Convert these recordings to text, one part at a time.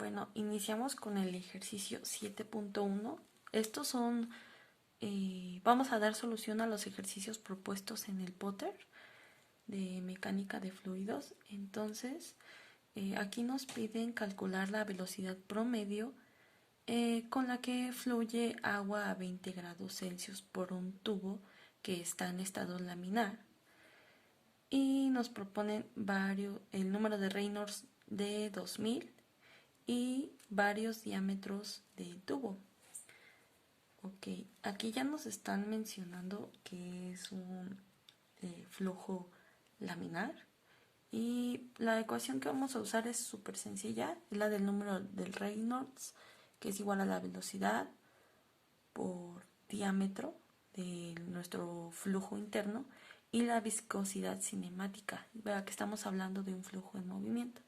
Bueno, iniciamos con el ejercicio 7.1. Estos son, vamos a dar solución a los ejercicios propuestos en el Potter de mecánica de fluidos. Entonces, aquí nos piden calcular la velocidad promedio con la que fluye agua a 20 grados Celsius por un tubo que está en estado laminar. Y nos proponen el número de Reynolds de 2000 y varios diámetros de tubo. Ok, aquí ya nos están mencionando que es un flujo laminar y la ecuación que vamos a usar es súper sencilla, es la del número del Reynolds, que es igual a la velocidad por diámetro de nuestro flujo interno y la viscosidad cinemática. Vea que estamos hablando de un flujo en movimiento.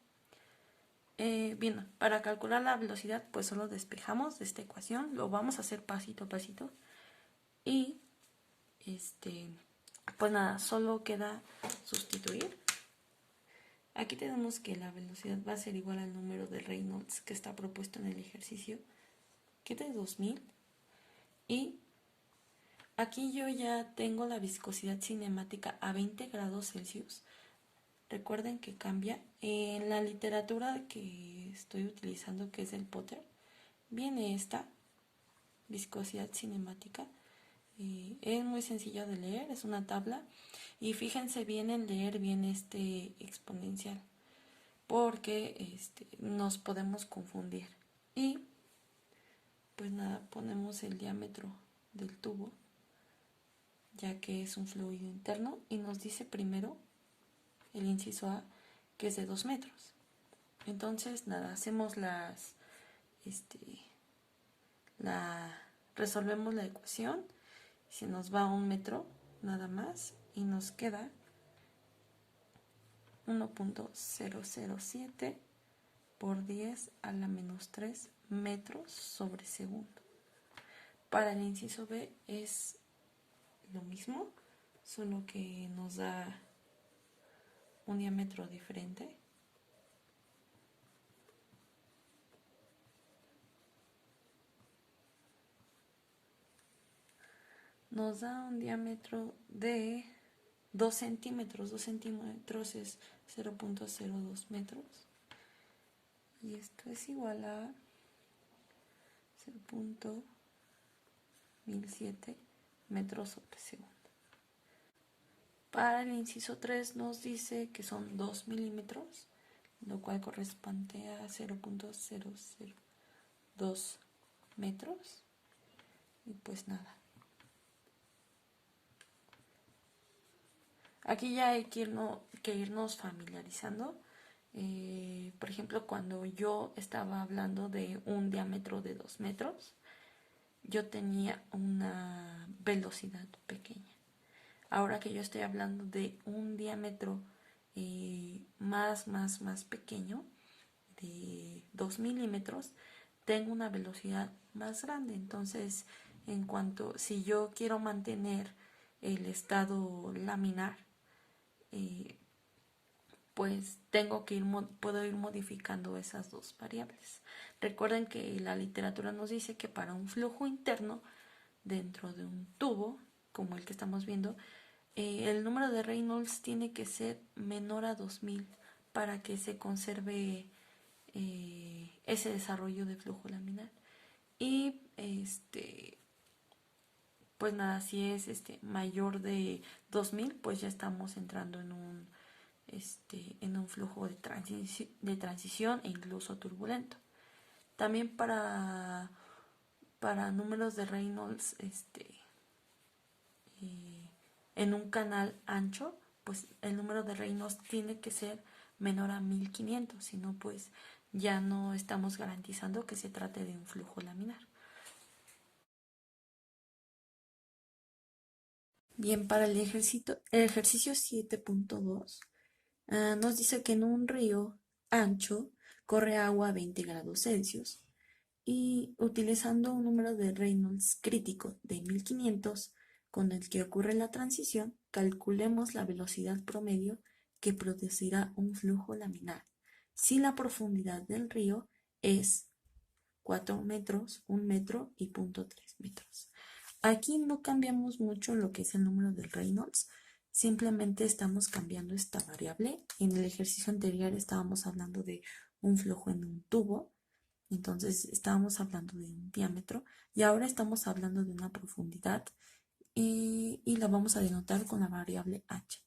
Bien, para calcular la velocidad pues solo despejamos de esta ecuación, lo vamos a hacer pasito a pasito y pues nada, solo queda sustituir. Aquí tenemos que la velocidad va a ser igual al número de Reynolds que está propuesto en el ejercicio, que es de 2000, y aquí yo ya tengo la viscosidad cinemática a 20 grados Celsius. Recuerden que cambia. En la literatura que estoy utilizando, que es el Potter, viene esta viscosidad cinemática. Es muy sencillo de leer, es una tabla. Y fíjense bien en leer bien este exponencial, porque nos podemos confundir. Y pues nada, ponemos el diámetro del tubo, ya que es un fluido interno, y nos dice primero el inciso A, que es de 2 metros. Entonces, nada, hacemos resolvemos la ecuación, se nos va a 1 metro nada más y nos queda 1.007 por 10 a la menos 3 metros sobre segundo. Para el inciso B es lo mismo, solo que nos da un diámetro diferente. Nos da un diámetro de 2 centímetros. 2 centímetros es 0.02 metros. Y esto es igual a 0.1007 metros sobre segundo. Para el inciso 3 nos dice que son 2 milímetros, lo cual corresponde a 0.002 metros. Y pues nada. Aquí ya hay que irnos familiarizando. Por ejemplo, cuando yo estaba hablando de un diámetro de 2 metros, yo tenía una velocidad pequeña. Ahora que yo estoy hablando de un diámetro más pequeño, de 2 milímetros, tengo una velocidad más grande. Entonces, si yo quiero mantener el estado laminar, pues puedo ir modificando esas dos variables. Recuerden que la literatura nos dice que para un flujo interno dentro de un tubo, como el que estamos viendo, el número de Reynolds tiene que ser menor a 2000 para que se conserve ese desarrollo de flujo laminar. Y pues nada, si es mayor de 2000, pues ya estamos entrando en un flujo de transición e incluso turbulento. También para números de Reynolds en un canal ancho, pues el número de Reynolds tiene que ser menor a 1500, si no pues ya no estamos garantizando que se trate de un flujo laminar. Bien, para el ejercicio 7.2 nos dice que en un río ancho corre agua a 20 grados Celsius y utilizando un número de Reynolds crítico de 1500 con el que ocurre la transición, calculemos la velocidad promedio que producirá un flujo laminar si la profundidad del río es 4 metros, 1 metro y 0.3 metros. Aquí no cambiamos mucho lo que es el número de Reynolds, simplemente estamos cambiando esta variable. En el ejercicio anterior estábamos hablando de un flujo en un tubo, entonces estábamos hablando de un diámetro y ahora estamos hablando de una profundidad y la vamos a denotar con la variable h.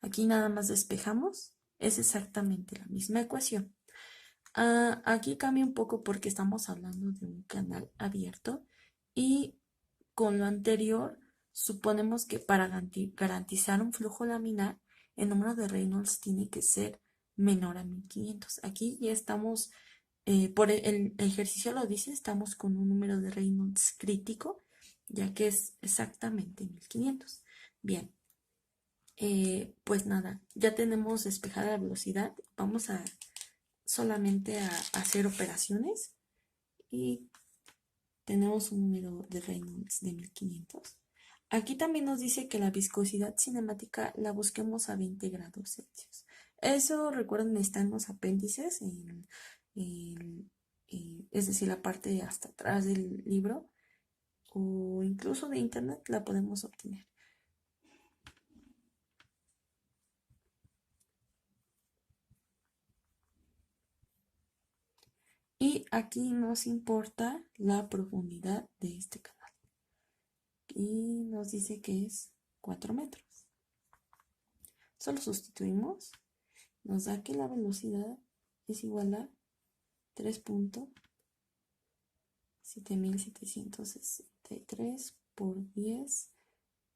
Aquí nada más despejamos, es exactamente la misma ecuación. Aquí cambia un poco porque estamos hablando de un canal abierto y con lo anterior suponemos que para garantizar un flujo laminar el número de Reynolds tiene que ser menor a 1500. Aquí ya estamos, por el ejercicio lo dice, estamos con un número de Reynolds crítico ya que es exactamente 1500. Bien, pues nada, ya tenemos despejada la velocidad. Vamos a solamente a hacer operaciones y tenemos un número de Reynolds de 1500. Aquí también nos dice que la viscosidad cinemática la busquemos a 20 grados Celsius. Eso, recuerden, está en los apéndices, es decir, la parte hasta atrás del libro o incluso de internet la podemos obtener. Y aquí nos importa la profundidad de este canal. Y nos dice que es 4 metros. Solo sustituimos, nos da que la velocidad es igual a 3.7763 por 10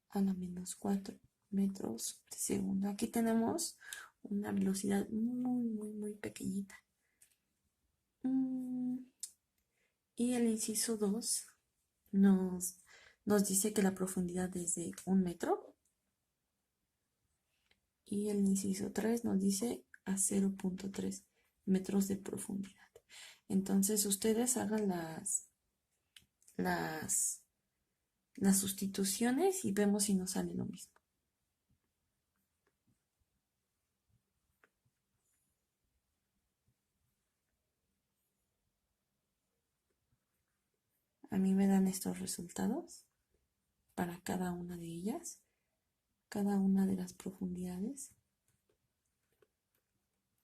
a la menos 4 metros de segundo. Aquí tenemos una velocidad muy pequeñita. Y el inciso 2 nos dice que la profundidad es de 1 metro. Y el inciso 3 nos dice a 0.3 metros de profundidad. Entonces ustedes hagan las sustituciones y vemos si nos sale lo mismo. A mí me dan estos resultados para cada una de ellas, cada una de las profundidades.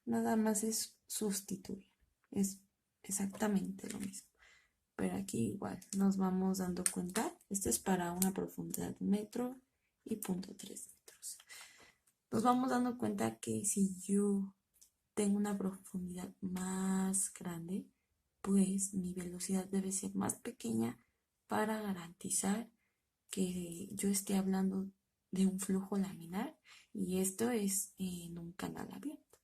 Nada más es sustituir, es exactamente lo mismo. Pero aquí igual nos vamos dando cuenta, este es para una profundidad de 1 metro y 0.3 metros. Nos vamos dando cuenta que si yo tengo una profundidad más grande, pues mi velocidad debe ser más pequeña para garantizar que yo esté hablando de un flujo laminar y esto es en un canal abierto.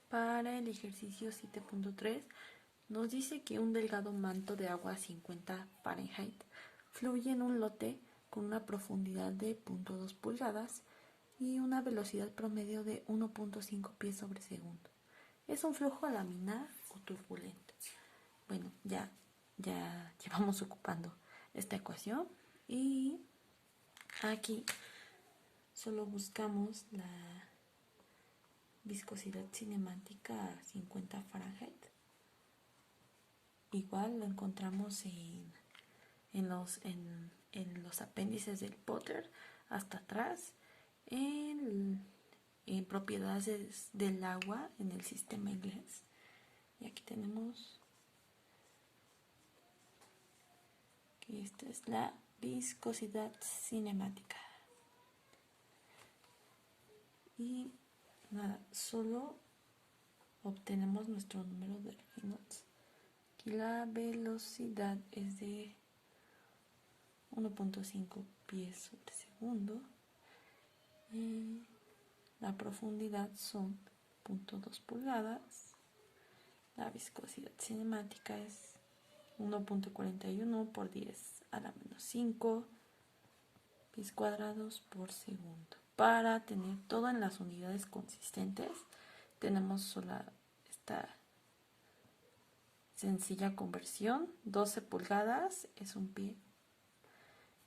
Para el ejercicio 7.3 nos dice que un delgado manto de agua a 50 Fahrenheit fluye en un lote con una profundidad de 0.2 pulgadas y una velocidad promedio de 1.5 pies sobre segundo. Es un flujo laminar o turbulento. Bueno, ya llevamos ocupando esta ecuación y aquí solo buscamos la viscosidad cinemática a 50 Fahrenheit. Igual lo encontramos en los apéndices del Potter hasta atrás, en propiedades del agua en el sistema inglés. Y aquí tenemos que esta es la viscosidad cinemática. Y nada, solo obtenemos nuestro número de Reynolds. Aquí la velocidad es de 1.5 pies sobre segundo. Y la profundidad son 0.2 pulgadas. La viscosidad cinemática es 1.41 por 10 a la menos 5 pies cuadrados por segundo. Para tener todo en las unidades consistentes, tenemos solo esta sencilla conversión. 12 pulgadas es un pie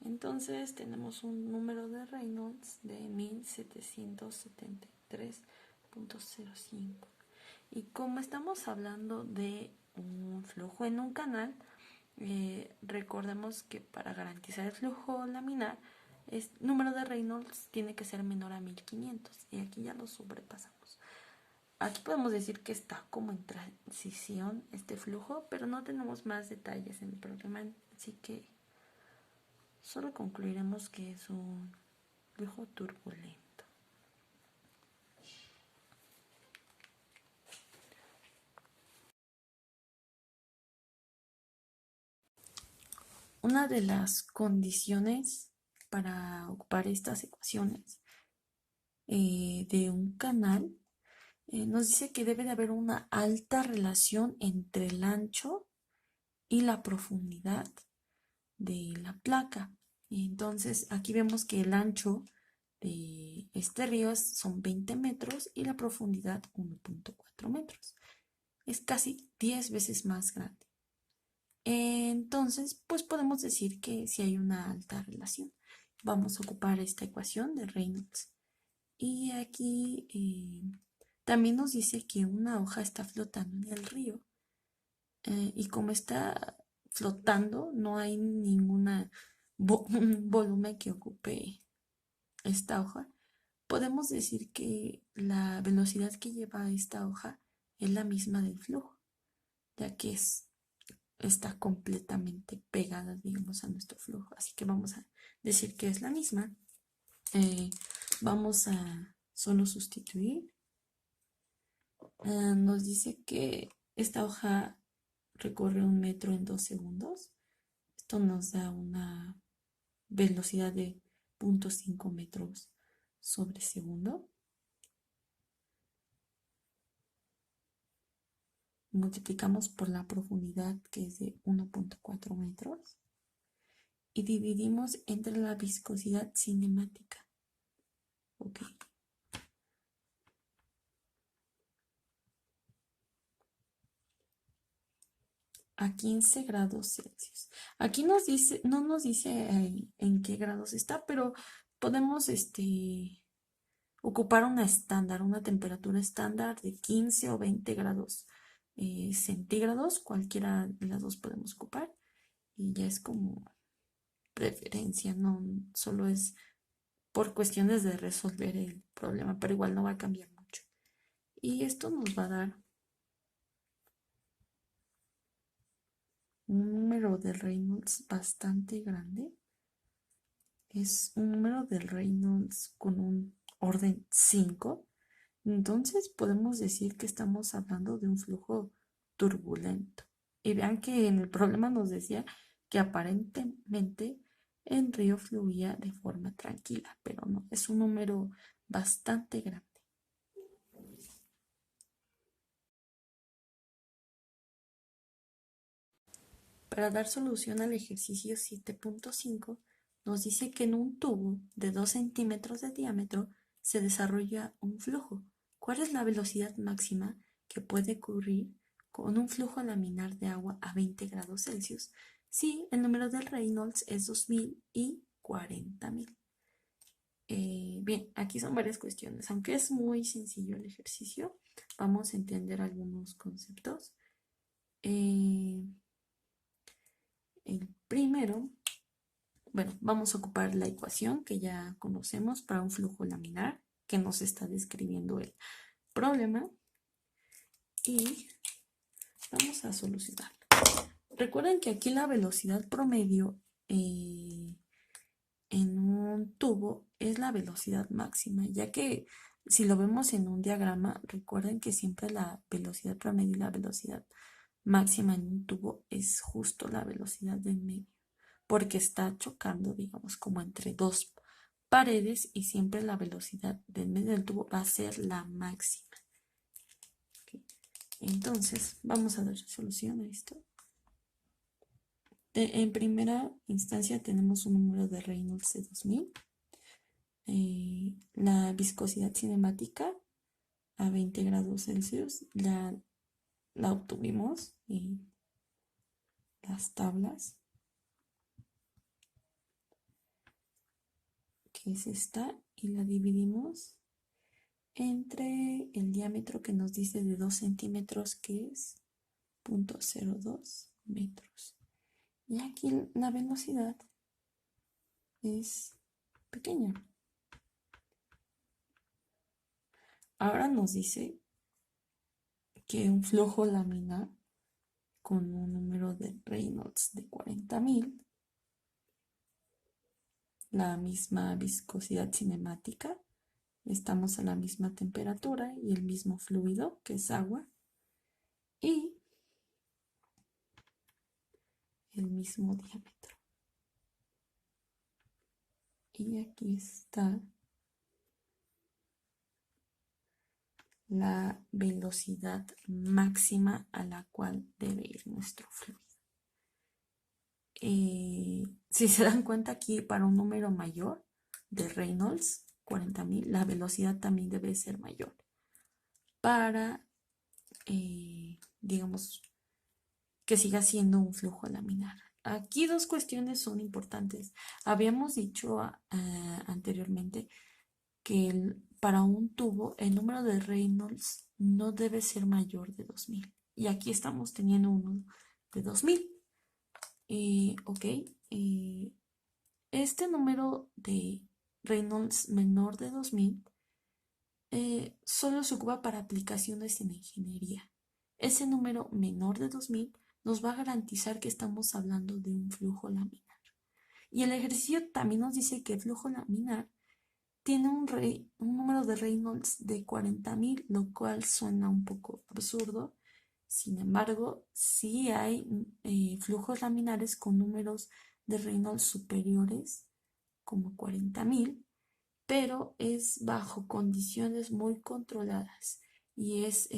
Entonces tenemos un número de Reynolds de 1773.05. Y como estamos hablando de un flujo en un canal, recordemos que para garantizar el flujo laminar, el número de Reynolds tiene que ser menor a 1500 y aquí ya lo sobrepasamos. Aquí podemos decir que está como en transición este flujo, pero no tenemos más detalles en el problema, así que solo concluiremos que es un flujo turbulento. Una de las condiciones para ocupar estas ecuaciones de un canal nos dice que debe de haber una alta relación entre el ancho y la profundidad de la placa. Entonces aquí vemos que el ancho de este río son 20 metros y la profundidad 1.4 metros. Es casi 10 veces más grande. Entonces, pues podemos decir que si hay una alta relación. Vamos a ocupar esta ecuación de Reynolds. Y aquí también nos dice que una hoja está flotando en el río. Y como está flotando, no hay ningún volumen que ocupe esta hoja. Podemos decir que la velocidad que lleva esta hoja es la misma del flujo, ya que está completamente pegada, digamos, a nuestro flujo. Así que vamos a decir que es la misma. Vamos a solo sustituir. Nos dice que esta hoja recorre 1 metro en 2 segundos. Esto nos da una velocidad de 0.5 metros sobre segundo. Multiplicamos por la profundidad, que es de 1.4 metros, y dividimos entre la viscosidad cinemática. Ok. A 15 grados Celsius. Aquí nos dice, no nos dice en qué grados está, pero podemos ocupar una estándar, una temperatura estándar de 15 o 20 grados centígrados. Cualquiera de las dos podemos ocupar. Y ya es como preferencia, no solo es por cuestiones de resolver el problema, pero igual no va a cambiar mucho. Y esto nos va a dar un número de Reynolds bastante grande. Es un número de Reynolds con un orden 5. Entonces podemos decir que estamos hablando de un flujo turbulento. Y vean que en el problema nos decía que aparentemente el río fluía de forma tranquila, pero no, es un número bastante grande. Para dar solución al ejercicio 7.5, nos dice que en un tubo de 2 centímetros de diámetro se desarrolla un flujo. ¿Cuál es la velocidad máxima que puede ocurrir con un flujo laminar de agua a 20 grados Celsius si el número de Reynolds es 2000 y 40.000? Bien, aquí son varias cuestiones. Aunque es muy sencillo el ejercicio, vamos a entender algunos conceptos. El primero, bueno, vamos a ocupar la ecuación que ya conocemos para un flujo laminar que nos está describiendo el problema y vamos a solucionarlo. Recuerden que aquí la velocidad promedio en un tubo es la velocidad máxima, ya que si lo vemos en un diagrama, recuerden que siempre la velocidad promedio y la velocidad máxima en un tubo es justo la velocidad del medio, porque está chocando, digamos, como entre dos paredes y siempre la velocidad del medio del tubo va a ser la máxima. ¿Okay? Entonces, vamos a dar solución a esto. En primera instancia tenemos un número de Reynolds de 2000. La viscosidad cinemática a 20 grados Celsius la obtuvimos en las tablas. que es esta, y la dividimos entre el diámetro que nos dice de 2 centímetros, que es 0.02 metros. Y aquí la velocidad es pequeña. Ahora nos dice que un flujo laminar con un número de Reynolds de 40.000, la misma viscosidad cinemática, estamos a la misma temperatura y el mismo fluido, que es agua, y el mismo diámetro. Y aquí está la velocidad máxima a la cual debe ir nuestro fluido. Si se dan cuenta, aquí para un número mayor de Reynolds, 40.000, la velocidad también debe ser mayor para, digamos, que siga siendo un flujo laminar. Aquí dos cuestiones son importantes. Habíamos dicho anteriormente que para un tubo el número de Reynolds no debe ser mayor de 2000. Y aquí estamos teniendo uno de 2000. Ok, este número de Reynolds menor de 2000 solo se ocupa para aplicaciones en ingeniería. Ese número menor de 2000 nos va a garantizar que estamos hablando de un flujo laminar. Y el ejercicio también nos dice que el flujo laminar tiene un número de Reynolds de 40.000, lo cual suena un poco absurdo. Sin embargo, sí hay flujos laminares con números de Reynolds superiores, como 40.000, pero es bajo condiciones muy controladas y es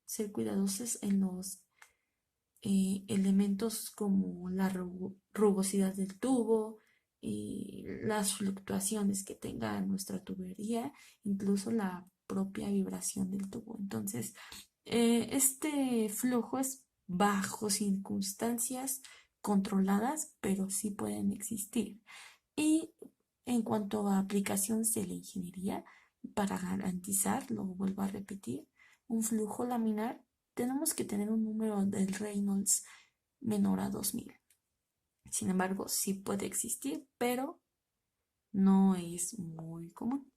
ser cuidadosos en los elementos como la rugosidad del tubo y las fluctuaciones que tenga nuestra tubería, incluso la propia vibración del tubo. Entonces, este flujo es bajo circunstancias controladas, pero sí pueden existir. Y en cuanto a aplicaciones de la ingeniería, para garantizar, lo vuelvo a repetir, un flujo laminar, tenemos que tener un número del Reynolds menor a 2000. Sin embargo, sí puede existir, pero no es muy común.